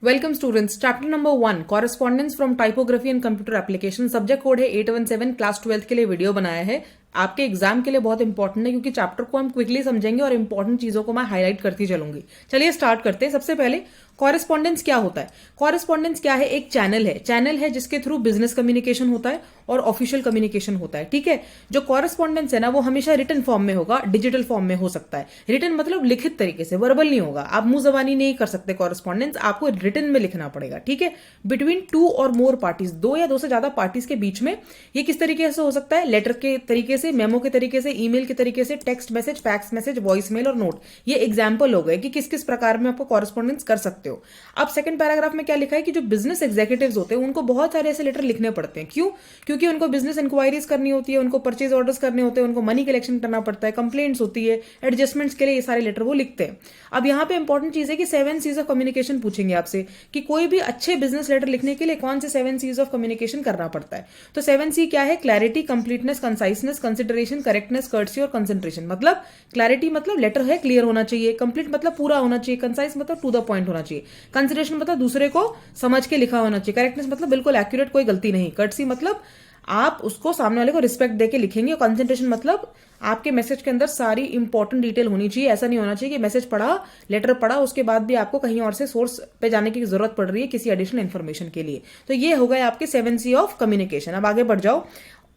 Welcome students, chapter number 1 correspondence from typography and computer application. Subject code है 817। Class 12 के लिए video बनाया है। आपके एग्जाम के लिए बहुत इंपॉर्टेंट है क्योंकि चैप्टर को हम क्विकली समझेंगे और इंपॉर्टेंट चीजों को मैं हाईलाइट करती चलूंगी। चलिए स्टार्ट करते हैं। सबसे पहले कॉरेस्पॉन्डेंस क्या होता है? कॉरेस्पॉन्डेंस क्या है? एक चैनल है जिसके थ्रू बिजनेस कम्युनिकेशन होता है और ऑफिशियल कम्युनिकेशन होता है। ठीक है, जो कॉरेस्पॉन्डेंस है ना वो हमेशा रिटन फॉर्म में होगा, डिजिटल फॉर्म में हो सकता है। रिटन मतलब लिखित तरीके से, वर्बल नहीं होगा। आप मुंह जबानी नहीं कर सकते कॉरेस्पॉन्डेंस, आपको रिटन में लिखना पड़ेगा। ठीक है, बिटवीन 2 और मोर पार्टीज, 2 या 2 से ज्यादा पार्टीज के बीच में। ये किस तरीके से हो सकता है? लेटर के तरीके से, मेमो के तरीके से, ईमेल के तरीके से, text message, fax message, voice mail और नोट। ये एग्जाम्पल हो गए कि किस किस प्रकार में आपको कॉरेस्पॉन्डेंस कर सकते हो। अब सेकंड पैराग्राफ में क्या लिखा है कि जो बिजनेस एग्जीक्यूटिव्स होते हैं उनको बहुत सारे ऐसे लेटर लिखने पड़ते हैं। क्यों? क्योंकि उनको बिजनेस इंक्वायरीज करनी होती है, उनको परचेज ऑर्डर्स करने होते हैं, उनको मनी कलेक्शन करना पड़ता है, कंप्लेंट्स होती है, एडजस्टमेंट्स के लिए ये सारे लेटर वो लिखते हैं। अब यहाँ पे इंपॉर्टेंट चीज है कि 7 C's ऑफ कम्युनिकेशन पूछेंगे आपसे कि कोई भी अच्छे बिजनेस लेटर लिखने के लिए कौन से 7 C's ऑफ कम्युनिकेशन करना पड़ता है। तो 7 C क्या है? Clarity, completeness, conciseness, consideration, correctness, courtesy और कंसेंट्रेशन। मतलब क्लैरिटी मतलब लेटर है क्लियर होना चाहिए, कंप्लीट मतलब पूरा होना चाहिए, कंसाइस मतलब टू द पॉइंट होना चाहिए, कंसिडरेशन मतलब दूसरे को समझ के लिखा होना चाहिए, करेक्टनेस मतलब बिल्कुल एक्यूरेट, कोई गलती नहीं, कर्टसी मतलब आप उसको सामने वाले को रिस्पेक्ट देके लिखेंगे, और कंसेंट्रेशन मतलब आपके मैसेज के अंदर सारी इंपॉर्टेंट डिटेल होनी चाहिए। ऐसा नहीं होना चाहिए कि मैसेज पढ़ा, लेटर पढ़ा, उसके बाद भी आपको कहीं और से सोर्स पे जाने की जरूरत पड़ रही है किसी एडिशनल इन्फॉर्मेशन के लिए। तो ये हो गए आपके 7 C ऑफ कम्युनिकेशन। अब आगे बढ़ जाओ।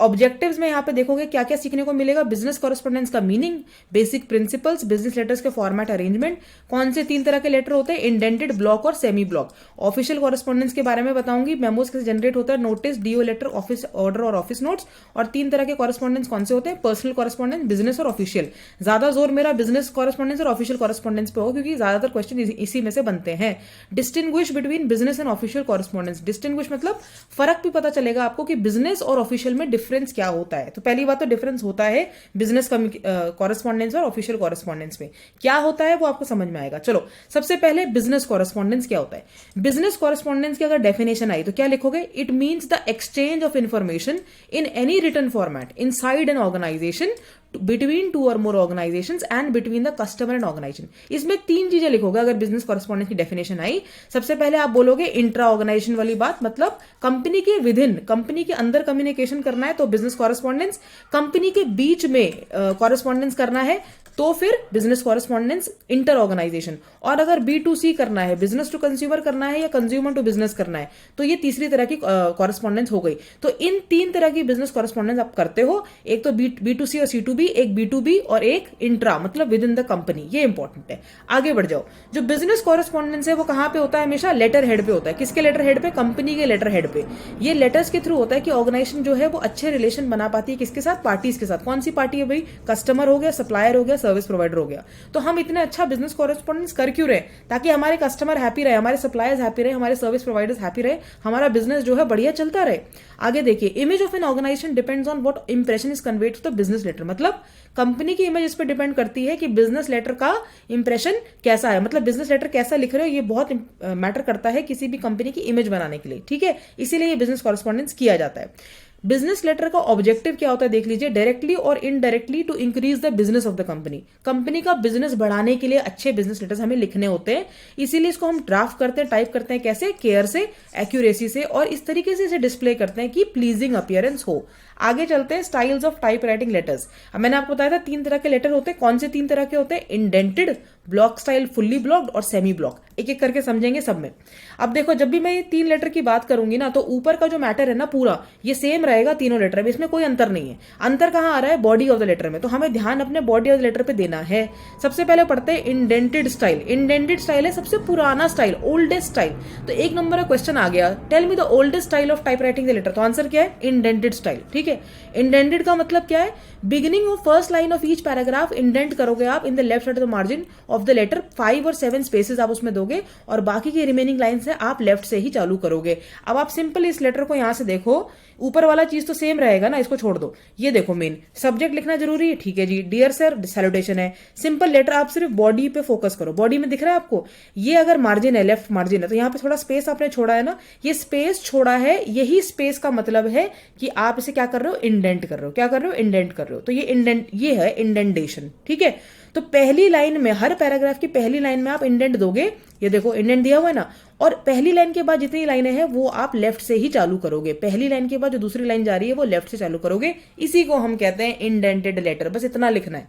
ऑब्जेक्टिव्स में यहाँ पे देखोगे क्या क्या सीखने को मिलेगा। बिजनेस कॉरेस्पॉन्डेंस का meaning, basic principles, business letters के फॉर्मेट अरेंजमेंट, कौन से 3 तरह के लेटर होते हैं, इंडेंटेड, ब्लॉक और सेमी ब्लॉक। ऑफिशियल कॉरेस्पॉन्डेंस के बारे में बताऊंगी, मेमोज कैसे जनरेट होता है, notice, DO letter, office order और ऑफिस नोट्स। और 3 तरह के कॉरेस्पॉन्डेंस कौन से होते हैं, पर्सनल कॉरेस्पॉन्डेंस, बिजनेस और ऑफिशियल। ज्यादा जोर मेरा बिजनेस कॉरेस्पॉन्डेंस और ऑफिशियल कॉरेस्पॉन्डेंस पे हो क्योंकि ज्यादातर क्वेश्चन इसी में से बनते हैं। Distinguish between business and official correspondence. Distinguish मतलब फर्क भी पता चलेगा आपको कि बिजनेस और ऑफिशियल में डिफरेंस क्या होता है। तो पहली बात तो डिफरेंस होता है बिजनेस कॉरेस्पॉन्डेंस और ऑफिशियल कॉरेस्पॉन्डेंस में। क्या होता है वो आपको समझ में आएगा। चलो सबसे पहले बिजनेस कॉरेस्पॉन्डेंस क्या होता है। बिजनेस कॉरेस्पॉन्डेंस की अगर डेफिनेशन आई तो क्या लिखोगे? It means the exchange of information in any written format inside an organization between 2 or more organizations and between the customer and organization. इसमें 3 चीजें लिखोगे अगर बिजनेस कॉरेस्पॉन्डेंस की डेफिनेशन आई। सबसे पहले आप बोलोगे इंट्रा ऑर्गेनाइजेशन वाली बात, मतलब कंपनी के विदिन, कंपनी के अंदर कम्युनिकेशन करना है तो बिजनेस कॉरेस्पॉन्डेंस, कंपनी के बीच में कॉरेस्पॉन्डेंस करना है तो फिर बिजनेस कॉरेस्पॉन्डेंस इंटर ऑर्गेनाइजेशन। और अगर B2C करना है, बिजनेस टू कंज्यूमर करना है या कंज्यूमर टू बिजनेस करना है, तो ये तीसरी तरह की कॉरेस्पॉन्डेंस हो गई। तो इन 3 तरह की बिजनेस कॉरेस्पॉन्डेंस आप करते हो, एक तो B2C और C2B, एक B2B और एक इंट्रा मतलब विद इन द कंपनी। ये इंपॉर्टेंट है। आगे बढ़ जाओ। जो बिजनेस कॉरेस्पॉन्डेंस है वो कहां पे होता है? हमेशा लेटर हेड पे होता है। किसके लेटर हेड पे? कंपनी के लेटर हेड पे। ये लेटर्स के थ्रू होता है कि ऑर्गेनाइजेशन जो है वो अच्छे रिलेशन बना पाती है किसके साथ? पार्टीज के साथ। कौन सी पार्टी है भाई? कस्टमर हो गया, सप्लायर हो गया, सर्विस प्रोवाइडर हो गया। तो हम इतने अच्छा बिजनेस कॉरेस्पॉन्डेंस कर क्यों रहे? ताकि हमारे कस्टमर हैप्पी रहे, हमारे सप्लायर्स हैप्पी रहे, हमारे सर्विस प्रोवाइडर्स हैप्पी रहे, हमारा बिजनेस जो है बढ़िया चलता रहे। आगे देखिए, image of an organization depends on what impression is conveyed to the business letter. मतलब कंपनी की इमेज इस पर डिपेंड करती है कि बिजनेस लेटर का इंप्रेशन कैसा है, मतलब बिजनेस लेटर कैसा लिख रहे हो, ये बहुत मैटर करता है किसी भी कंपनी की इमेज बनाने के लिए। ठीक है, इसीलिए ये बिजनेस कॉरेस्पॉन्डेंस किया जाता है। बिजनेस लेटर का ऑब्जेक्टिव क्या होता है देख लीजिए, डायरेक्टली और indirectly to increase the business of the company. Company का बिजनेस बढ़ाने के लिए अच्छे बिजनेस लेटर्स हमें लिखने होते हैं, इसीलिए इसको हम ड्राफ्ट करते हैं, टाइप करते हैं। कैसे? केयर से, एक्यूरेसी से, और इस तरीके से इसे डिस्प्ले करते हैं कि प्लीजिंग अपीयरेंस हो। आगे चलते हैं styles of type writing letters. अब मैंने आपको बताया था 3 तरह के लेटर होते हैं। कौन से 3 तरह के होते हैं? Indented, block style, fully blocked और सेमी ब्लॉक। एक एक करके समझेंगे सब में। अब देखो, जब भी मैं ये 3 लेटर की बात करूंगी ना तो ऊपर का जो मैटर है ना पूरा ये सेम रहेगा तीनों लेटर में, इसमें कोई अंतर नहीं है। अंतर कहां आ रहा है? बॉडी ऑफ द लेटर में। तो हमें ध्यान अपने बॉडी ऑफ द लेटर पे देना है। सबसे पहले पढ़ते हैं इंडेंटेड स्टाइल। इंडेंटेड स्टाइल है सबसे पुराना स्टाइल, ओल्डेस्ट स्टाइल। तो एक नंबर का क्वेश्चन आ गया, tell me the oldest style of type writing the letter. तो आंसर क्या है? Indented style. ठीक है, इंडेंटेड का मतलब क्या है? Beginning of first line of each paragraph indent करोगे आप in the left side of the margin of the letter. 5 और 7 स्पेसेस आप उसमें दोगे और बाकी की रिमेनिंग लाइन से आप लेफ्ट से ही चालू करोगे। अब आप सिंपल इस लेटर को यहां से देखो, ऊपर वाला चीज तो सेम रहेगा ना, इसको छोड़ दो। ये देखो, मेन सब्जेक्ट लिखना जरूरी है। ठीक है जी, डियर सर सैल्यूटेशन है, सिंपल लेटर। आप सिर्फ बॉडी पे फोकस करो। बॉडी में दिख रहा है आपको, ये अगर मार्जिन है, लेफ्ट मार्जिन है, तो यहाँ पे थोड़ा स्पेस आपने छोड़ा है ना, ये स्पेस छोड़ा है, यही स्पेस का मतलब है कि आप इसे क्या कर कर रहे हो, इंडेंट कर रहे हो। क्या कर रहे हो? इंडेंट कर रहे हो। तो ये इंडेंट, ये है इंडेंटेशन, ठीक है। तो पहली लाइन में, हर पैराग्राफ की पहली लाइन में आप इंडेंट दोगे। ये देखो इंडेंट दिया हुआ है ना, और पहली लाइन के बाद जितनी लाइनें हैं वो आप लेफ्ट से ही चालू करोगे। पहली लाइन के बाद जो दूसरी लाइन जा रही है वो लेफ्ट से चालू करोगे। इसी को हम कहते हैं इंडेंटेड लेटर। बस इतना लिखना है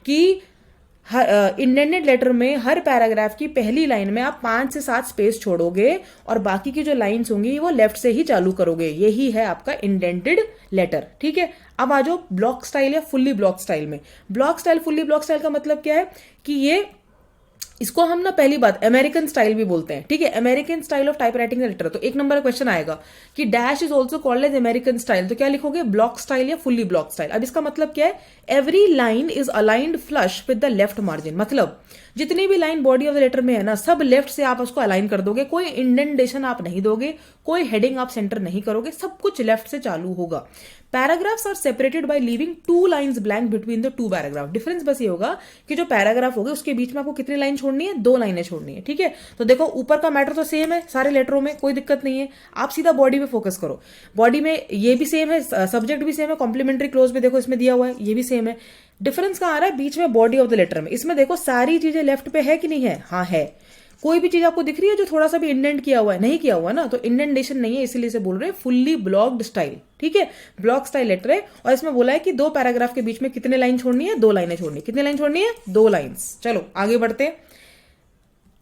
कि इंडेंटेड लेटर में हर पैराग्राफ की पहली लाइन में आप 5 से 7 स्पेस छोड़ोगे और बाकी की जो लाइंस होंगी वो लेफ्ट से ही चालू करोगे। यही है आपका इंडेंटेड लेटर, ठीक है। अब आ जाओ ब्लॉक स्टाइल या फुल्ली ब्लॉक स्टाइल में। Block style, fully block style का मतलब क्या है कि ये, इसको हम ना पहली बात अमेरिकन स्टाइल भी बोलते हैं, ठीक है। American style of type writing letter. तो एक नंबर का क्वेश्चन आएगा कि dash is also called as American style, तो क्या लिखोगे? ब्लॉक स्टाइल या फुल्ली ब्लॉक स्टाइल। अब इसका मतलब क्या है? Every line is aligned flush with the left margin. मतलब जितनी भी line body of the letter में है ना, सब लेफ्ट से आप उसको अलाइन कर दोगे। कोई इंडेंटेशन आप नहीं दोगे, कोई हेडिंग आप सेंटर नहीं करोगे, सब कुछ लेफ्ट से चालू होगा। Paragraphs are separated by leaving 2 lines blank between the 2 paragraph. Difference बस ये होगा कि जो पैराग्राफ होगा उसके बीच में आपको कितनी लाइन छोड़नी है? 2 लाइनें छोड़नी है, ठीक है। तो देखो ऊपर का मैटर तो सेम है सारे लेटरों में, कोई दिक्कत नहीं है। आप सीधा बॉडी पे फोकस करो। बॉडी में ये भी सेम है, सब्जेक्ट भी सेम है, कॉम्प्लीमेंट्री क्लोज भी देखो इसमें दिया हुआ है, ये भी सेम है। डिफरेंस कहाँ आ रहा है? बीच में बॉडी ऑफ द लेटर में। इसमें देखो सारी चीजें लेफ्ट पे है कि नहीं है? हाँ है। कोई भी चीज आपको दिख रही है जो थोड़ा सा भी इंडेंट किया हुआ है? नहीं किया हुआ ना, तो इंडेंटेशन नहीं है, इसीलिए से बोल रहे हैं फुल्ली ब्लॉक्ड स्टाइल, ठीक है। ब्लॉक स्टाइल लेटर है और इसमें बोला है कि 2 पैराग्राफ के बीच में कितने लाइन छोड़नी है? 2 लाइनें छोड़नी है। कितनी लाइन छोड़नी है? 2 लाइन्स। चलो आगे बढ़ते,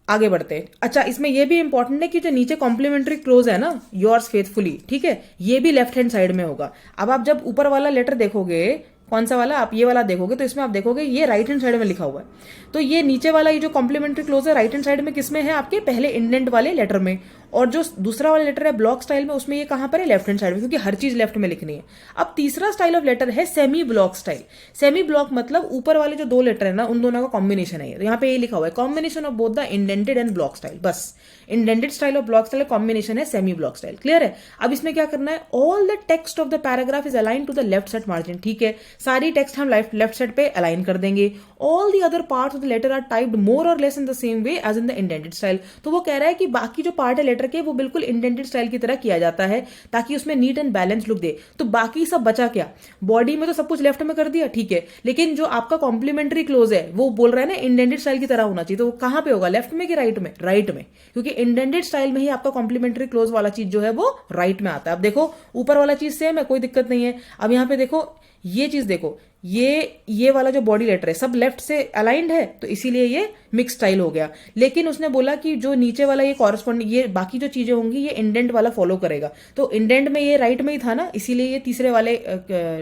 आगे बढ़ते। अच्छा, इसमें यह भी इंपॉर्टेंट है कि जो नीचे कॉम्प्लीमेंट्री क्लोज है ना, योर्स फेथफुली, ठीक है, ये भी लेफ्ट हैंड साइड में होगा। अब आप जब ऊपर वाला लेटर देखोगे, कौन सा वाला? आप ये वाला देखोगे तो इसमें आप देखोगे ये राइट हैंड साइड में लिखा हुआ है। तो ये नीचे वाला ये जो कॉम्प्लीमेंट्री क्लोज है राइट हैंड साइड में किसमें है? आपके पहले इंडेंट वाले लेटर में। और जो दूसरा वाला लेटर है ब्लॉक स्टाइल में, उसमें ये कहां पर है? लेफ्ट हैंड साइड में, क्योंकि हर चीज लेफ्ट में लिखनी है। अब तीसरा स्टाइल ऑफ लेटर है semi block style. Semi block मतलब ऊपर वाले जो 2 लेटर है ना, उन दोनों का कॉम्बिनेशन है। तो यहाँ पे ये लिखा हुआ है combination of both the indented and block style. बस इंडेंटेड स्टाइल और ब्लॉक स्टाइल कॉम्बिनेशन है सेमी ब्लॉक स्टाइल। क्लियर है? अब इसमें क्या करना है? All the text of the paragraph is align to the left side margin, ठीक है। सारी टेक्स्ट हम लेफ्ट साइड पे अलाइन कर देंगे। All the other parts of the letter are typed more or less in the same way as in the indented style. तो वो कह रहा है कि बाकी जो पार्ट है लेटर के वो बिल्कुल इंडेंटेड स्टाइल की तरह किया जाता है ताकि उसमें नीट एंड बैलेंस लुक दे। तो बाकी सब बचा क्या? बॉडी में तो सब कुछ लेफ्ट में कर दिया, ठीक है, लेकिन जो आपका कॉम्प्लीमेंट्री क्लोज है वो बोल रहा है ना इंडेंटेड स्टाइल की तरह होना चाहिए। तो वो कहां पे होगा? लेफ्ट में कि राइट में? राइट में, क्योंकि इंडेंटेड स्टाइल में ही आपका कॉम्प्लीमेंट्री क्लोज वाला चीज जो है वो राइट में आता है। अब देखो ऊपर वाला चीज सेम है, कोई दिक्कत नहीं है। अब यहां पे देखो ये चीज देखो, ये वाला जो बॉडी लेटर है सब लेफ्ट से अलाइंड है, तो इसीलिए ये मिक्स स्टाइल हो गया। लेकिन उसने बोला कि जो नीचे वाला ये कॉरेस्पॉन्डिंग, ये बाकी जो चीजें होंगी ये इंडेंट वाला फॉलो करेगा। तो इंडेंट में ये राइट में ही था ना, इसीलिए ये तीसरे वाले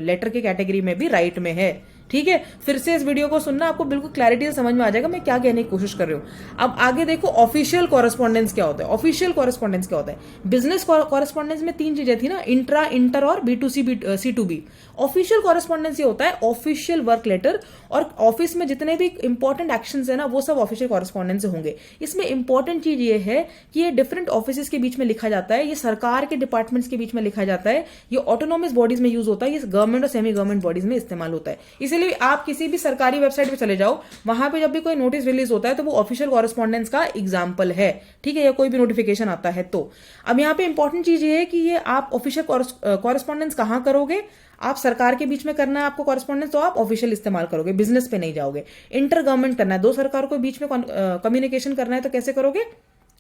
लेटर के कैटेगरी में भी राइट में है, ठीक है। फिर से इस वीडियो को सुनना, आपको बिल्कुल क्लैरिटी से समझ में आ जाएगा मैं क्या कहने की कोशिश कर रही हूं। अब आगे देखो ऑफिशियल कॉरेस्पॉन्डेंस क्या होता है। ऑफिशियल कॉरेस्पॉन्डेंस क्या होता है? बिजनेस कॉरेस्पॉन्डेंस में 3 चीजें थी ना, इंट्रा, इंटर और B2C C2B। ऑफिशियल कॉरेस्पॉन्डेंस ये होता है ऑफिशियल वर्क लेटर, और ऑफिस में जितने भी इंपॉर्टेंट एक्शंस है ना वो सब ऑफिशियल कॉरेस्पॉन्डेंस से होंगे। इसमें इंपॉर्टेंट चीज ये है कि ये डिफरेंट ऑफिस के बीच में लिखा जाता है, ये सरकार के डिपार्टमेंट्स के बीच में लिखा जाता है, ये ऑटोनॉमस बॉडीज में यूज होता है, ये गवर्नमेंट और सेमी गवर्नमेंट बॉडीज में इस्तेमाल होता है। इसलिए आप किसी भी सरकारी वेबसाइट पे चले जाओ, वहां पे जब भी कोई नोटिस रिलीज होता है तो वो ऑफिशियल कॉरेस्पॉन्डेंस का एग्जाम्पल है, ठीक है, या कोई भी नोटिफिकेशन आता है तो। अब यहाँ पे इंपॉर्टेंट चीज ये है कि ये आप ऑफिशियल कॉरेस्पॉन्डेंस कहां करोगे? आप सरकार के बीच में करना है आपको कॉरेस्पॉन्डेंस, तो आप ऑफिशियल इस्तेमाल करोगे, बिजनेस पे नहीं जाओगे। इंटर गवर्नमेंट करना है, 2 सरकारों के बीच में कम्युनिकेशन करना है, तो कैसे करोगे?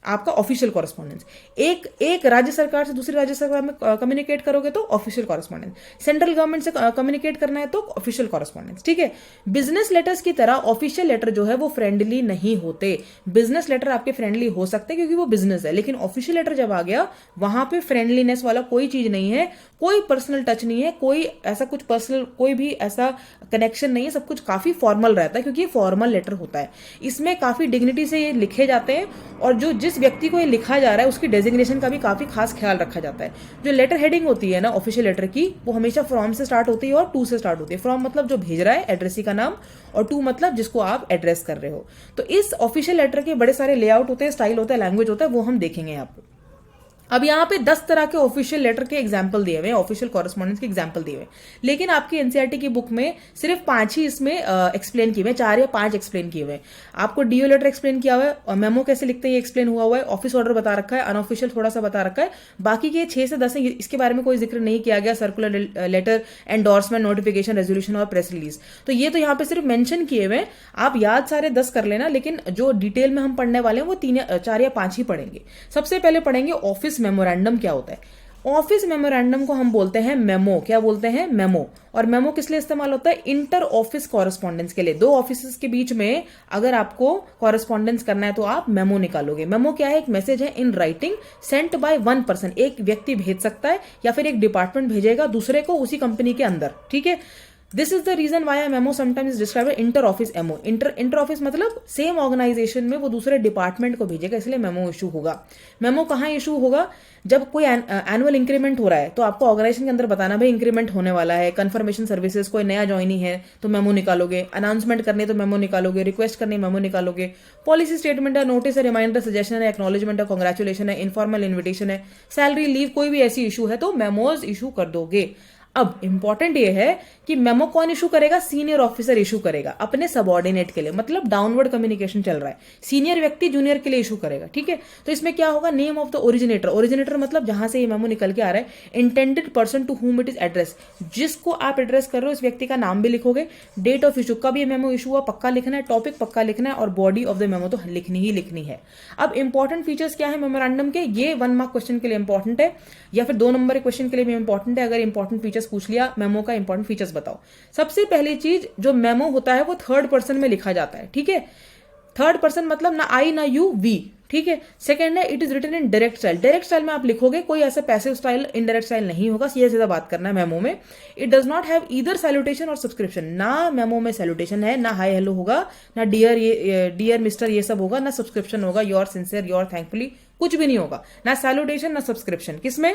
आपका ऑफिशियल कॉरेस्पॉन्डेंस। एक राज्य सरकार से दूसरी राज्य सरकार में कम्युनिकेट करोगे तो ऑफिशियल कॉरेस्पॉन्डेंस। सेंट्रल गवर्नमेंट से कम्युनिकेट करना है तो ऑफिशियल कॉरेस्पॉन्डेंस, ठीक है। बिजनेस लेटर्स की तरह ऑफिशियल लेटर जो है वो फ्रेंडली नहीं होते। बिजनेस लेटर आपके फ्रेंडली हो सकते हैं क्योंकि वो बिजनेस है, लेकिन ऑफिशियल लेटर जब आ गया वहां पे फ्रेंडलीनेस वाला कोई चीज नहीं है, कोई पर्सनल टच नहीं है, कोई ऐसा कुछ पर्सनल कोई भी ऐसा कनेक्शन नहीं है, सब कुछ काफी फॉर्मल रहता है क्योंकि ये फॉर्मल लेटर होता है। इसमें काफी डिग्निटी से ये लिखे जाते हैं और जो जिस व्यक्ति को ये लिखा जा रहा है उसकी डेजिग्नेशन का भी काफी खास ख्याल रखा जाता है। जो लेटर हेडिंग होती है ना ऑफिशियल लेटर की, वो हमेशा फ्रॉम से स्टार्ट होती है और टू से स्टार्ट होती है। फ्रॉम मतलब जो भेज रहा है एड्रेसी का नाम, और टू मतलब जिसको आप एड्रेस कर रहे हो। तो इस ऑफिशियल लेटर के बड़े सारे लेआउट होते हैं, स्टाइल होता है, लैंग्वेज होता है, वो हम देखेंगे यहाँ पे। अब यहाँ पे 10 तरह के ऑफिशियल लेटर के एग्जाम्पल दिए हुए हैं, ऑफिशियल कॉरेस्पॉन्डेंस के एग्जाम्पल दिए हुए हैं, लेकिन आपकी एनसीईआरटी की बुक में सिर्फ 5 ही इसमें एक्सप्लेन किए हुए हैं, 4 या 5 एक्सप्लेन किए हुए हैं। आपको डीओ लेटर एक्सप्लेन किया हुआ है और मेमो कैसे लिखते हैं ये एक्सप्लेन हुआ है, ऑफिस ऑर्डर बता रखा है, अनऑफिशियल थोड़ा सा बता रखा है, बाकी के 6 से 10 है इसके बारे में कोई जिक्र नहीं किया गया, circular letter, endorsement, notification, resolution और प्रेस रिलीज। तो ये तो यहाँ पे सिर्फ मेंशन किए हुए हैं, आप याद सारे 10 कर लेना, लेकिन जो डिटेल में हम पढ़ने वाले हैं वो 4 या 5 ही पढ़ेंगे। सबसे पहले पढ़ेंगे ऑफिस मेमोरेंडम क्या होता है। ऑफिस मेमोरेंडम को हम बोलते हैं मेमो। क्या बोलते हैं? मेमो। और मेमो किस लिए इस्तेमाल होता है? इंटर ऑफिस कॉरेस्पॉन्डेंस के लिए। दो ऑफिस के बीच में अगर आपको कॉरेस्पॉन्डेंस करना है तो आप मेमो निकालोगे। मेमो क्या है? एक मैसेज है in writing sent by one person. एक व्यक्ति भेज सकता है या फिर एक डिपार्टमेंट भेजेगा दूसरे को उसी कंपनी के अंदर। ठीक है, this is the reason why a memo sometimes is described inter office MO. Inter office मतलब सेम ऑर्गेनाइजेशन में वो दूसरे डिपार्टमेंट को भेजेगा, इसलिए मेमो इशू होगा। मेमो कहाँ इशू होगा? जब कोई एनुअल इंक्रीमेंट हो रहा है तो आपको ऑर्गेनाइजेशन के अंदर बताना भाई इंक्रीमेंट होने वाला है, कंफर्मेशन सर्विसेज, कोई नया ज्वाइनिंग है तो मेमो निकालोगे, अनाउंसमेंट करने तो मेमो निकालोगे, रिक्वेस्ट करने मेमो निकालोगे, पॉलिसी स्टेटमेंट है, नोटिस है, रिमाइंडर, सजेशन है, एक्नॉलेजमेंट है, कांग्रेचुलेशन है, इनफॉर्मल इन्विटेशन है, सैलरी, लीव, कोई भी ऐसी इशू है तो मेमोज इशू कर दोगे। अब इंपॉर्टेंट ये है कि मेमो कौन इशू करेगा? सीनियर ऑफिसर इशू करेगा अपने सबऑर्डिनेट के लिए, मतलब डाउनवर्ड कम्युनिकेशन चल रहा है, सीनियर व्यक्ति जूनियर के लिए इशू करेगा। ठीक है, तो इसमें क्या होगा? Name of the originator. Originator मतलब जहां से ये मेमो निकल के आ रहा है। Intended person to whom it is address, जिसको आप एड्रेस कर रहे हो इस व्यक्ति का नाम भी लिखोगे। डेट ऑफ इशू, कब ये मेमो इशू हुआ पक्का लिखना है, टॉपिक पक्का लिखना है, और बॉडी ऑफ द मेमो तो लिखनी ही लिखनी है। अब इंपॉर्टेंट फीचर्स क्या है मेमोरेंडम के? ये 1 मार्क क्वेश्चन के लिए इंपॉर्टेंट है या फिर 2 नंबर के क्वेश्चन के लिए भी इंपॉर्टेंट है। अगर इंपॉर्टेंट फीचर्स पूछ लिया मेमो का, इंपॉर्टेंट फीचर्स बताओ। सबसे पहली चीज, जो मेमो होता है वो थर्ड पर्सन में लिखा जाता है। ठीक है, थर्ड पर्सन मतलब ना आई ना यू, वी। ठीक है, सेकंड है it is written in direct style. Direct style में आप लिखोगे, कोई ऐसा पैसिव स्टाइल, इनडायरेक्ट स्टाइल नहीं होगा, सीधा सीधा बात करना है मेमो में। It does not have either salutation और सब्सक्रिप्शन। ना मेमो में सैल्यूटेशन है, ना हाई हेलो होगा, ना डियर मिस्टर ये सब होगा, ना सब्सक्रिप्शन होगा, योर सिंसियर, योर थैंकफुली, कुछ भी नहीं होगा। ना सैल्यूटेशन ना सब्सक्रिप्शन। किसमें?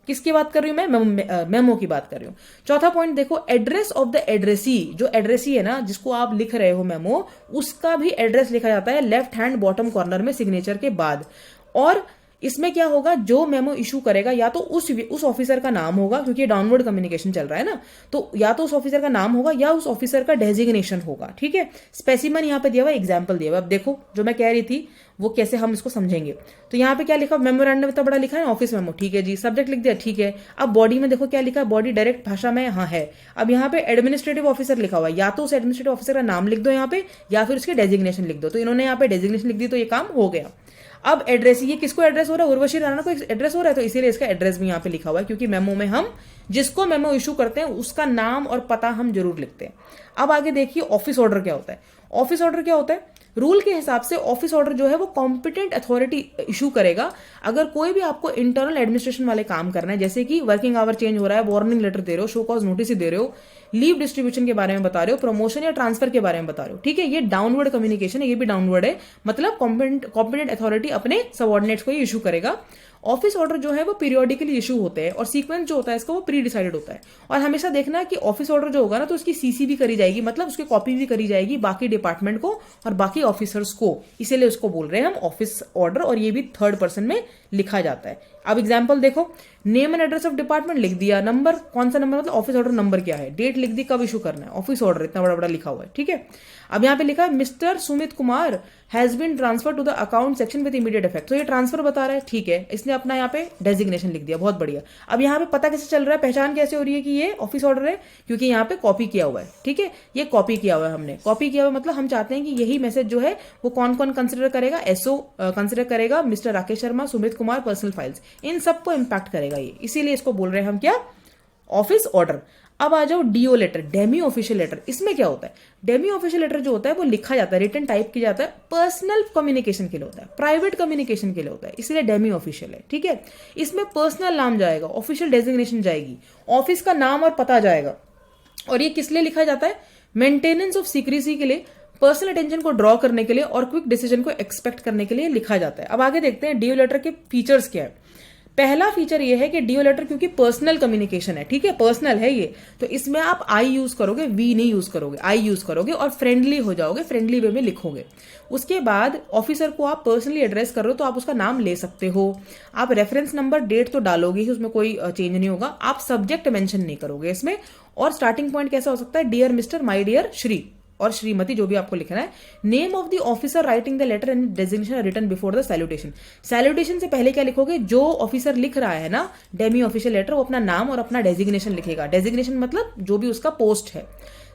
किसकी बात कर रही हूं मैं? मेमो की बात कर रही हूं। चौथा पॉइंट देखो, एड्रेस ऑफ द एड्रेसी। जो एड्रेसी है ना, जिसको आप लिख रहे हो मेमो, उसका भी एड्रेस लिखा जाता है लेफ्ट हैंड बॉटम कॉर्नर में सिग्नेचर के बाद। और इसमें क्या होगा? जो मेमो इशू करेगा या तो उस ऑफिसर का नाम होगा, क्योंकि डाउनवर्ड कम्युनिकेशन चल रहा है ना, तो या तो उस ऑफिसर का नाम होगा या उस ऑफिसर का डेजिग्नेशन होगा। ठीक है, स्पेसिमन यहाँ पे दिया हुआ, एग्जाम्पल दिया हुआ। अब देखो जो मैं कह रही थी वो कैसे हम इसको समझेंगे। तो यहाँ पे क्या लिखा? मेमोरेंडम इतना बड़ा लिखा है, ऑफिस मेमो। ठीक है जी, सब्जेक्ट लिख दिया। ठीक है, अब बॉडी में देखो क्या लिखा है? बॉडी डायरेक्ट भाषा में हाँ है। अब यहाँ पे एडमिनिस्ट्रेटिव ऑफिसर लिखा हुआ है, या तो उस एडमिनिस्ट्रेटिव ऑफिसर का नाम लिख दो यहाँ पे, या फिर उसके डेजिग्नेशन लिख दो। तो इन्होंने यहाँ पे डेजिग्नेशन लिख दी तो ये काम हो गया। अब एड्रेस, ये किसको एड्रेस हो रहा है? उर्वशी राणा को एड्रेस हो रहा है, तो इसीलिए इसका एड्रेस भी यहाँ पे लिखा हुआ है, क्योंकि मेमो में हम जिसको मेमो इशू करते हैं उसका नाम और पता हम जरूर लिखते हैं। अब आगे देखिए ऑफिस ऑर्डर क्या होता है। ऑफिस ऑर्डर क्या होता है? रूल के हिसाब से ऑफिस ऑर्डर जो है वो कॉम्पिटेंट अथॉरिटी इशू करेगा। अगर कोई भी आपको इंटरनल एडमिनिस्ट्रेशन वाले काम करना है, जैसे कि वर्किंग आवर चेंज हो रहा है, वार्निंग लेटर दे रहे हो, शो कॉज नोटिस दे रहे हो, लीव डिस्ट्रीब्यूशन के बारे में बता रहे हो, प्रमोशन या ट्रांसफर के बारे में बता रहे हो। ठीक है, ये डाउनवर्ड कम्युनिकेशन है, ये भी डाउनवर्ड है, मतलब कॉम्पिटेंट अथॉरिटी अपने सबऑर्डिनेट्स को ही इशू करेगा। ऑफिस ऑर्डर जो है वो पीरियोडिकली इशू होते हैं और सीक्वेंस जो होता है इसका वो प्री डिसाइडेड होता है। और हमेशा देखना कि ऑफिस ऑर्डर जो होगा ना तो उसकी सीसी भी करी जाएगी, मतलब उसकी कॉपी भी करी जाएगी बाकी डिपार्टमेंट को और बाकी ऑफिसर्स को, इसीलिए उसको बोल रहे हैं हम ऑफिस ऑर्डर, और ये भी थर्ड पर्सन में लिखा जाता है। अब एग्जाम्पल देखो, name and address of department लिख दिया, नंबर, कौन सा नंबर मतलब ऑफिस ऑर्डर नंबर क्या है, डेट लिख दी, कब इशू करना है, ऑफिस ऑर्डर इतना बड़ा बड़ा लिखा हुआ है। ठीक है, अब यहाँ पे लिखा है mister Sumit Kumar has been transfer to the account section with immediate effect. तो ये ट्रांसफर बता रहा है। ठीक है, इसने अपना यहाँ पे डेजिग्नेशन लिख दिया, बहुत बढ़िया। अब यहाँ पे पता कैसे चल रहा है, पहचान कैसे हो रही है कि ये ऑफिस ऑर्डर है? क्योंकि यहाँ पे कॉपी किया हुआ है। ठीक है, ये कॉपी किया हुआ है, हमने कॉपी किया हुआ मतलब हम चाहते हैं कि यही मैसेज जो है वो कौन कौन कंसिडर करेगा? एसओ कंसिडर करेगा, mister Rakesh Sharma, Sumit Kumar, personal files, इन सबको इंपैक्ट करेगा ये, इसीलिए इसको बोल रहे हैं हम क्या? Office order. अब आ जाओ DO letter, demi official letter. इसमें क्या होता है? डेमी ऑफिशियल लेटर जो होता है वो लिखा जाता है, रिटन टाइप किया जाता है, पर्सनल कम्युनिकेशन के लिए होता है, प्राइवेट कम्युनिकेशन के लिए होता है, इसलिए डेमी ऑफिशियल है। ठीक है, इसमें पर्सनल नाम जाएगा, ऑफिशियल डेजिग्नेशन जाएगी, ऑफिस का नाम और पता जाएगा। और ये किस लिए लिखा जाता है? मेंटेनेंस ऑफ सीक्रेसी के लिए, पर्सनल अटेंशन को ड्रॉ करने के लिए और क्विक डिसीजन को एक्सपेक्ट करने के लिए लिखा जाता है। अब आगे देखते हैं डीओ लेटर के फीचर्स क्या है। पहला फीचर ये है कि डीओ लेटर क्योंकि पर्सनल कम्युनिकेशन है, ठीक है, पर्सनल है ये, तो इसमें आप आई यूज करोगे, वी नहीं यूज करोगे, आई यूज करोगे और फ्रेंडली हो जाओगे, फ्रेंडली वे में लिखोगे। उसके बाद ऑफिसर को आप पर्सनली एड्रेस कर रहे हो तो आप उसका नाम ले सकते हो। आप रेफरेंस नंबर डेट तो डालोगे ही, उसमें कोई चेंज नहीं होगा। आप सब्जेक्ट मेंशन नहीं करोगे इसमें। और स्टार्टिंग पॉइंट कैसा हो सकता है, dear mister, my dear Shri और श्रीमती, जो भी आपको लिखना है। Name of the officer writing the letter and designation written before the salutation. Salutation से पहले क्या लिखोगे, जो ऑफिसर लिख रहा है ना डेमी ऑफिशियल लेटर, वो अपना नाम और अपना डेजिग्नेशन लिखेगा। डेजिग्नेशन मतलब जो भी उसका पोस्ट है।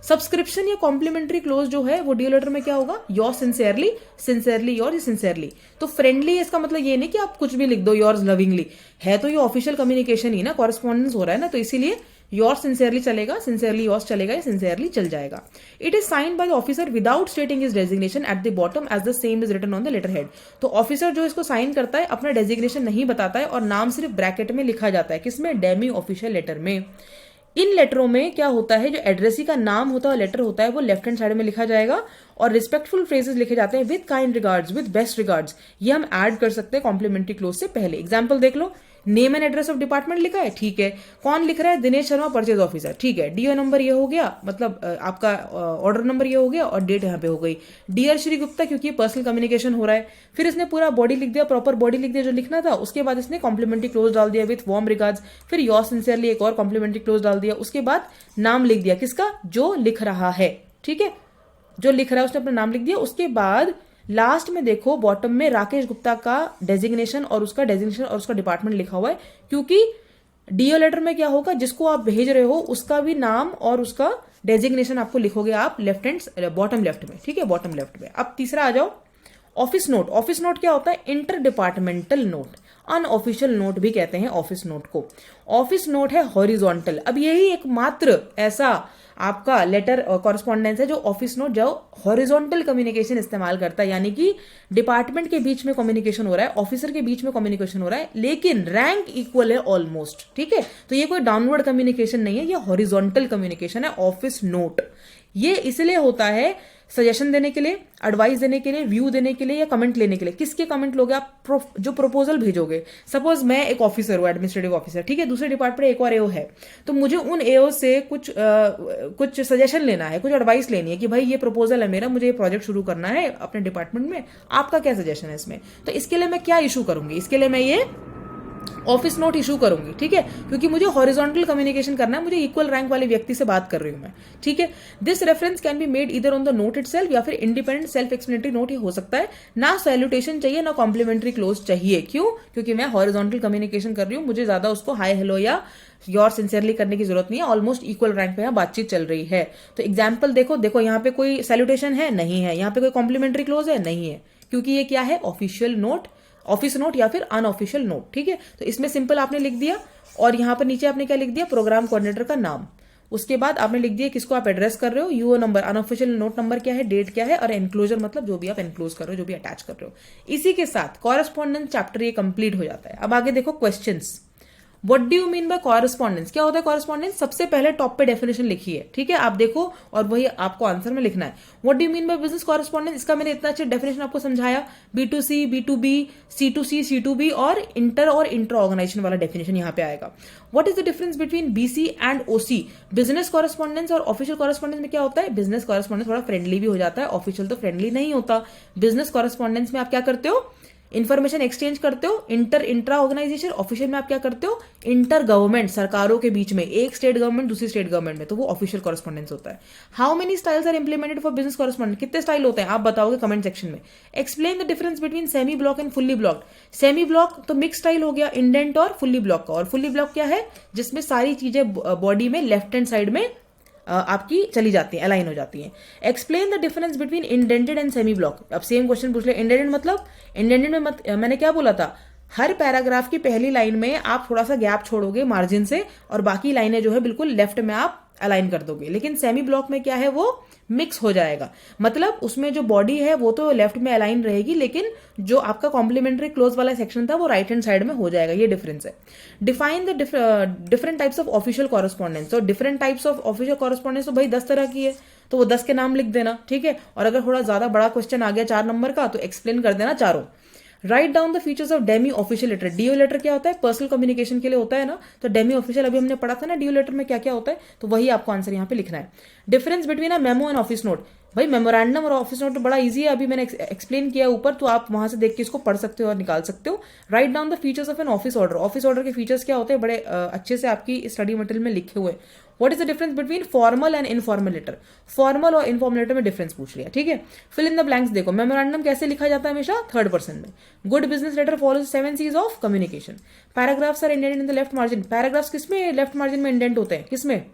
सब्सक्रिप्शन या कॉम्प्लीमेंट्री क्लोज जो है वो डीओ लेटर में क्या होगा, your sincerely, sincerely your, sincerely. तो फ्रेंडली इसका मतलब ये नहीं कि आप कुछ भी लिख दो, योर्स लविंगली, है तो ये ऑफिशियल कम्युनिकेशन ही ना, कॉरेस्पॉन्डेंस हो रहा है ना, तो इसीलिए योर सिंसियरली चलेगा, सिंसियरली योर्स चलेगा, या सिंसियरली चल जाएगा। It is signed by the officer without stating his designation at the bottom as the same is written on the letter head. तो ऑफिसर जो इसको साइन करता है अपना डेजिग्नेशन नहीं बताता है और नाम सिर्फ ब्रैकेट में लिखा जाता है, किसमें, डेमी ऑफिशियल लेटर में। इन लेटरों में क्या होता है, जो एड्रेसी का नाम होता है, लेटर होता है, वो लेफ्ट हैंड साइड में लिखा जाएगा और रिस्पेक्टफुल फ्रेजेस लिखे जाते हैं, with kind regards, with best regards. ये हम ऐड कर सकते हैं कॉम्प्लीमेंट्री क्लोज से पहले। एग्जांपल देख लो, name and address of department लिखा है, ठीक है, कौन लिख रहा है, दिनेश शर्मा परचेज ऑफिसर, ठीक है, डीओ नंबर ये हो गया, मतलब आपका ऑर्डर नंबर ये हो गया और डेट यहाँ पे हो गई। डियर श्री गुप्ता, क्योंकि पर्सनल कम्युनिकेशन हो रहा है। फिर इसने पूरा बॉडी लिख दिया, प्रॉपर बॉडी लिख दिया जो लिखना था। उसके बाद इसने कॉम्प्लीमेंट्री क्लोज डाल दिया विथ वार्म रिगार्ड्स। फिर योर सिंसियरली एक और कॉम्प्लीमेंट्री क्लोज डाल दिया। उसके बाद नाम लिख दिया, किसका, जो लिख रहा है, ठीक है, जो लिख रहा है उसने अपना नाम लिख दिया। उसके बाद लास्ट में देखो बॉटम में राकेश गुप्ता का डेजिग्नेशन और उसका डेजिग्नेशन और उसका डिपार्टमेंट लिखा हुआ है, क्योंकि डीओ लेटर में क्या होगा, जिसको आप भेज रहे हो उसका भी नाम और उसका डेजिग्नेशन आपको लिखोगे आप लेफ्ट हैंड बॉटम लेफ्ट में, ठीक है, बॉटम लेफ्ट में। अब तीसरा आ जाओ, ऑफिस नोट। ऑफिस नोट क्या होता है, inter departmental note, unofficial note भी कहते हैं ऑफिस नोट को। ऑफिस नोट है हॉरिजॉन्टल। अब यही एकमात्र ऐसा आपका लेटर कॉरेस्पॉन्डेंस है जो ऑफिस नोट जो हॉरिजॉन्टल कम्युनिकेशन इस्तेमाल करता है, यानी कि डिपार्टमेंट के बीच में कम्युनिकेशन हो रहा है, ऑफिसर के बीच में कम्युनिकेशन हो रहा है, लेकिन रैंक इक्वल है ऑलमोस्ट, ठीक है। तो ये कोई डाउनवर्ड कम्युनिकेशन नहीं है, ये हॉरिजॉन्टल कम्युनिकेशन है ऑफिस नोट। ये इसलिए होता है सजेशन देने के लिए, एडवाइस देने के लिए, व्यू देने के लिए या कमेंट लेने के लिए। किसके कमेंट लोगे आप, जो प्रपोजल भेजोगे। सपोज मैं एक ऑफिसर हूँ, एडमिनिस्ट्रेटिव ऑफिसर, ठीक है, दूसरे डिपार्टमेंट एक और एओ है, तो मुझे उन एओ से कुछ सजेशन लेना है, कुछ एडवाइस लेनी है कि भाई ये प्रपोजल है मेरा, मुझे ये प्रोजेक्ट शुरू करना है अपने डिपार्टमेंट में, आपका क्या सजेशन है इसमें। तो इसके लिए मैं क्या इशू करूंगी, इसके लिए मैं ये ऑफिस नोट इशू करूंगी, ठीक है, क्योंकि मुझे हॉरिजॉन्टल कम्युनिकेशन करना है, मुझे इक्वल रैंक वाले व्यक्ति से बात कर रही हूं मैं, ठीक है। This reference can be made इधर ऑन द नोट इटसेल्फ या फिर इंडिपेंडेंट सेल्फ एक्सप्लेनेटरी नोट ही हो सकता है। ना सैल्यूटेशन चाहिए ना कॉम्प्लीमेंट्री क्लोज चाहिए। क्यों, क्योंकि मैं हॉरिजॉन्टल कम्युनिकेशन कर रही हूँ, मुझे ज्यादा उसको हाई हेलो या योर सिंसियरली करने की जरूरत नहीं है, ऑलमोस्ट इक्वल रैंक पे यहाँ बातचीत चल रही है। तो एग्जाम्पल देखो यहाँ पे कोई सैल्यूटेशन है, नहीं है, यहाँ पे कोई कॉम्प्लीमेंट्री क्लोज है, नहीं है, क्योंकि ये क्या है, ऑफिशियल नोट, ऑफिस नोट या फिर अनऑफिशियल नोट, ठीक है। तो इसमें सिंपल आपने लिख दिया और यहां पर नीचे आपने क्या लिख दिया, प्रोग्राम कोऑर्डिनेटर का नाम। उसके बाद आपने लिख दिया किसको आप एड्रेस कर रहे हो, यूओ नंबर, अनऑफिशियल नोट नंबर क्या है, डेट क्या है, और एनक्लोजर मतलब जो भी आप एनक्लोज कर रहे हो, जो भी अटैच कर रहे हो। इसी के साथ कॉरेस्पॉन्डेंस चैप्टर ये कंप्लीट हो जाता है। अब आगे देखो questions. What do you mean by correspondence, क्या होता है कॉरेस्पॉन्डेंस। सबसे पहले टॉप पे डेफिनेशन लिखी है, ठीक है, आप देखो और वही आपको आंसर में लिखना है। What do you mean by business correspondence, इसका मैंने इतना अच्छा डेफिनेशन आपको समझाया, B2C, B2B, C2C, C2B और इंटर ऑर्गेनाइजेशन वाला डेफिनेशन यहाँ पे आएगा। What is the difference between BC and OC, business correspondence और ऑफिशियल कॉरेस्पॉन्डेंस में क्या होता है, बिजनेस कॉरेस्पॉन्डेंस थोड़ा फ्रेंडली भी हो जाता है, ऑफिशियल तो फ्रेंडली नहीं होता। बिजनेस कॉरेस्पॉन्डेंस में आप क्या करते हो, इन्फॉर्मेशन एक्सचेंज करते हो, इंट्रा ऑर्गेनाइजेशन। ऑफिशियल में आप क्या करते हो, इंटर गवर्नमेंट, सरकारों के बीच में, एक स्टेट गवर्नमेंट दूसरी स्टेट गवर्नमेंट में, तो वो ऑफिशियल कॉरेस्पॉन्डेंस होता है। How many styles are implemented for business correspondence, कितने स्टाइल होते हैं आप बताओगे कमेंट सेक्शन में। Explain the difference between semi block and fully blocked. Semi block तो मिक्स स्टाइल हो गया, इंडेंट और फुल्ली ब्लॉक का, और फुल्ली ब्लॉक क्या है, जिसमें सारी चीजें बॉडी में लेफ्ट हैंड साइड में आपकी चली जाती है, अलाइन हो जाती है। Explain the difference between indented and semi block. अब सेम क्वेश्चन पूछ ले, इंडेंटेड मतलब, इंडेंटेड में मैंने क्या बोला था, हर पैराग्राफ की पहली लाइन में आप थोड़ा सा गैप छोड़ोगे मार्जिन से और बाकी लाइनें जो है बिल्कुल लेफ्ट में आप अलाइन कर दोगे। लेकिन सेमी ब्लॉक में क्या है, वो मिक्स हो जाएगा, मतलब उसमें जो बॉडी है वो तो लेफ्ट में अलाइन रहेगी, लेकिन जो आपका कॉम्प्लीमेंट्री क्लोज वाला सेक्शन था वो राइट हैंड साइड में हो जाएगा। ये डिफरेंस है। Define the different types of official correspondence. तो different types of official correspondence तो भाई 10 तरह की है, तो वो 10 के नाम लिख देना, ठीक है। और अगर थोड़ा ज्यादा बड़ा क्वेश्चन आ गया 4 नंबर का, तो एक्सप्लेन कर देना चारों। Write down the features of demi official letter. DO letter क्या होता है? पर्सनल कम्युनिकेशन के लिए होता है ना, तो डेमी ऑफिशियल अभी हमने पढ़ा था ना डीओ लेटर में क्या क्या होता है, तो वही आपको आंसर यहाँ पे लिखना है। Difference between a memo and office note. भाई मेमोरेंडम और ऑफिस नोट बड़ा इजी है, अभी मैंने एक्सप्लेन किया ऊपर, तो आप वहां से देख के इसको पढ़ सकते हो और निकाल सकते हो। Right down the features of an office order. Office order के फीचर्स क्या होते हैं, बड़े अच्छे से आपकी स्टडी मटेरियल में लिखे हुए। What is the difference between formal and informal letter. Formal और इनफॉर्मल लेटर में डिफरेंस पूछ लिया, ठीक है। फिल इन द ब्लैंक्स देखो, मेमोरेंडम कैसे लिखा जाता है हमेशा? थर्ड पर्सन में। Good business letter follows 7 C's of communication. Paragraphs are indented in the left margin. Paragraphs किसमें लेफ्ट मार्जिन में इंडेंट होते हैं? किसमें?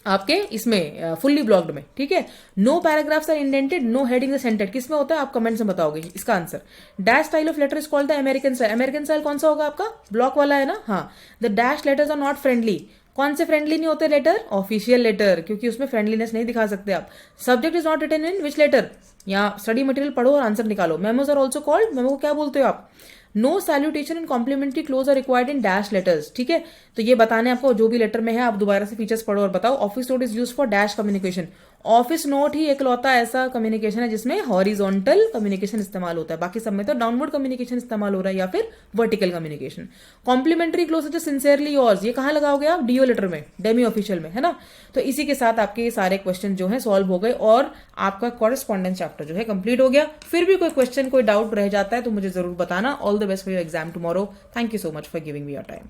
आपके इसमें फुल्ली ब्लॉक्ड में, ठीक है। No paragraphs are indented, no heading centred, किसमें होता है? आप कमेंट्स में बताओगे इसका answer. Dash style of letter is called the American style. American style कौन सा होगा आपका? ब्लॉक वाला है ना, हाँ। The dash letters are not friendly. कौन से फ्रेंडली नहीं होते लेटर? ऑफिशियल लेटर, क्योंकि उसमें फ्रेंडलीनेस नहीं दिखा सकते आप। Subject is not written in which letter? यहाँ स्टडी मटेरियल पढ़ो और आंसर निकालो। Memos are also called, memo को क्या बोलते हो आप? No salutation and complimentary close are required in dash letters, ठीक है। तो ये बताने आपको जो भी लेटर में है, आप दोबारा से फीचर्स पढ़ो और बताओ। Office note is use for dash communication. Office note ही एकलौता ऐसा कम्युनिकेशन है जिसमें हॉरिजॉन्टल कम्युनिकेशन इस्तेमाल होता है, बाकी सब में तो डाउनवर्ड कम्युनिकेशन इस्तेमाल हो रहा है या फिर वर्टिकल कम्युनिकेशन। कॉम्प्लीमेंट्री क्लोज है सिंसियरली योर्स, ये कहाँ लगाओगे आप? डीओ लेटर में, डेमी ऑफिशियल में, है ना। तो इसी के साथ आपके सारे क्वेश्चन जो है सॉल्व हो गए और आपका कॉरेस्पॉन्डेंस चैप्टर जो है कंप्लीट हो गया। फिर भी कोई क्वेश्चन, कोई डाउट रह जाता है तो मुझे जरूर बताना। All the best for your exam tomorrow. Thank you so much for giving me your time.